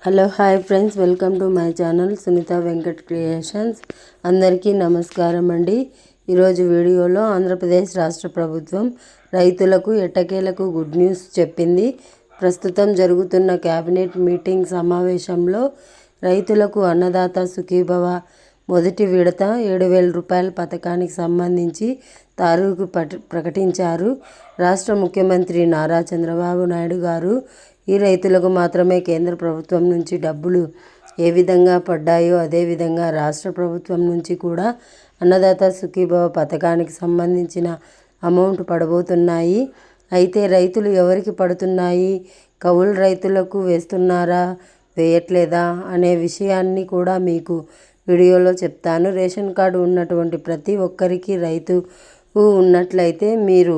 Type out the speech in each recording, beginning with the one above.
Hello hi friends, welcome to my channel Sunitha Venkat creations. అందరికీ నమస్కారం అండి. ఈరోజు వీడియోలో ఆంధ్రప్రదేశ్ రాష్ట్ర ప్రభుత్వం రైతులకు ఎట్టకేలకు గుడ్ న్యూస్ చెప్పింది. ప్రస్తుతం జరుగుతున్న క్యాబినెట్ మీటింగ్ సమావేశంలో రైతులకు అన్నదాత సుఖీభవ మొదటి విడత 7,000 రూపాయల పథకానికి సంబంధించి తారీఖు ప్రకటించారు. రాష్ట్ర ముఖ్యమంత్రి నారా చంద్రబాబు నాయుడు గారు ఈ రైతులకు మాత్రమే కేంద్ర ప్రభుత్వం నుంచి డబ్బులు ఏ విధంగా పడ్డాయో అదేవిధంగా రాష్ట్ర ప్రభుత్వం నుంచి కూడా అన్నదాత సుఖీభవ పథకానికి సంబంధించిన అమౌంట్ పడబోతున్నాయి. అయితే రైతులు ఎవరికి పడుతున్నాయి, కౌలు రైతులకు వేస్తున్నారా వేయట్లేదా అనే విషయాన్ని కూడా మీకు వీడియోలో చెప్తాను. రేషన్ కార్డు ఉన్నటువంటి ప్రతి ఒక్కరికి రైతు ఉన్నట్లయితే మీరు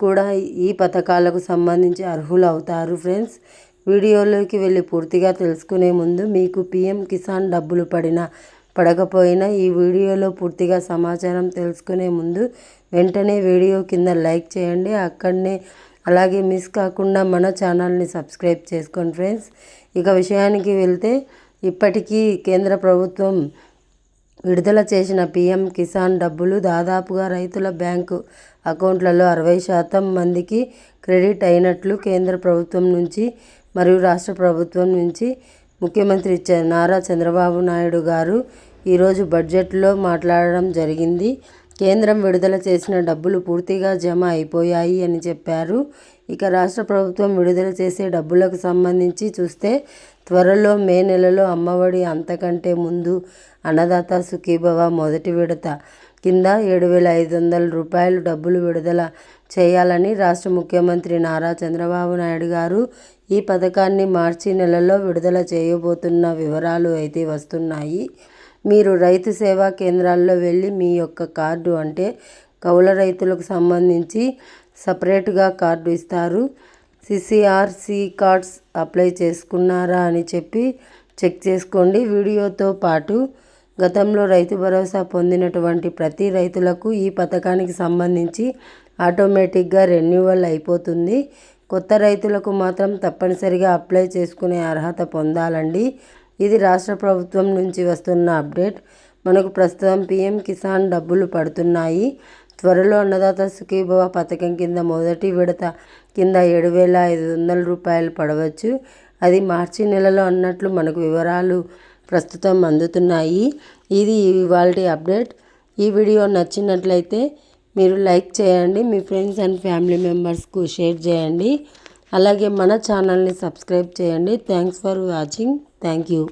కూడా ఈ పథకాలకు సంబంధించి అర్హులు అవుతారు. ఫ్రెండ్స్, వీడియోలోకి వెళ్ళి పూర్తిగా తెలుసుకునే ముందు మీకు పిఎం కిసాన్ డబ్బులు పడకపోయినా ఈ వీడియోలో పూర్తిగా సమాచారం తెలుసుకునే ముందు వెంటనే వీడియో కింద లైక్ చేయండి. అలాగే మిస్ కాకుండా మన ఛానల్ని సబ్స్క్రైబ్ చేసుకోండి. ఫ్రెండ్స్, ఇక విషయానికి వెళ్తే ఇప్పటికీ కేంద్ర ప్రభుత్వం విడుదల చేసిన పిఎం కిసాన్ డబ్బులు దాదాపుగా రైతుల బ్యాంకు అకౌంట్లలో 60% మందికి క్రెడిట్ అయినట్లు కేంద్ర ప్రభుత్వం నుంచి మరియు రాష్ట్ర ప్రభుత్వం నుంచి ముఖ్యమంత్రి నారా చంద్రబాబు నాయుడు గారు ఈరోజు బడ్జెట్లో మాట్లాడడం జరిగింది. కేంద్రం విడుదల చేసిన డబ్బులు పూర్తిగా జమ అయిపోయాయి అని చెప్పారు. ఇక రాష్ట్ర ప్రభుత్వం విడుదల చేసే డబ్బులకు సంబంధించి చూస్తే త్వరలో మే నెలలో అమ్మఒడి, అంతకంటే ముందు అన్నదాత సుఖీభవ మొదటి విడత కింద 7,500 రూపాయలు డబ్బులు విడుదల చేయాలని రాష్ట్ర ముఖ్యమంత్రి నారా చంద్రబాబు నాయుడు గారు ఈ పథకాన్ని మార్చి నెలలో విడుదల చేయబోతున్న వివరాలు అయితే వస్తున్నాయి. మీరు రైతు సేవా కేంద్రాల్లో వెళ్ళి మీ యొక్క కార్డు, అంటే కౌలు రైతులకు సంబంధించి సపరేట్గా కార్డు ఇస్తారు. సిసిఆర్సి కార్డ్స్ అప్లై చేసుకున్నారా అని చెప్పి చెక్ చేసుకోండి. వీడియోతో పాటు గతంలో రైతు భరోసా పొందినటువంటి ప్రతి రైతులకు ఈ పథకానికి సంబంధించి ఆటోమేటిక్గా రెన్యువల్ అయిపోతుంది. కొత్త రైతులకు మాత్రం తప్పనిసరిగా అప్లై చేసుకునే అర్హత పొందాలండి. ఇది రాష్ట్ర ప్రభుత్వం నుంచి వస్తున్న అప్డేట్. మనకు ప్రస్తుతం పిఎం కిసాన్ డబ్బులు పడుతున్నాయి. త్వరలో అన్నదాత సుఖీభవ పథకం కింద మొదటి విడత కింద 7,500 రూపాయలు పడవచ్చు. అది మార్చి నెలలో అన్నట్లు మనకు వివరాలు ప్రస్తుతం అందుతున్నాయి. ఇది ఇవాల్టి అప్డేట్. ఈ వీడియో నచ్చినట్లయితే మీరు లైక్ చేయండి, మీ ఫ్రెండ్స్ అండ్ ఫ్యామిలీ మెంబర్స్కు షేర్ చేయండి. అలాగే మన ఛానల్ని సబ్స్క్రైబ్ చేయండి. Thanks for watching. Thank you.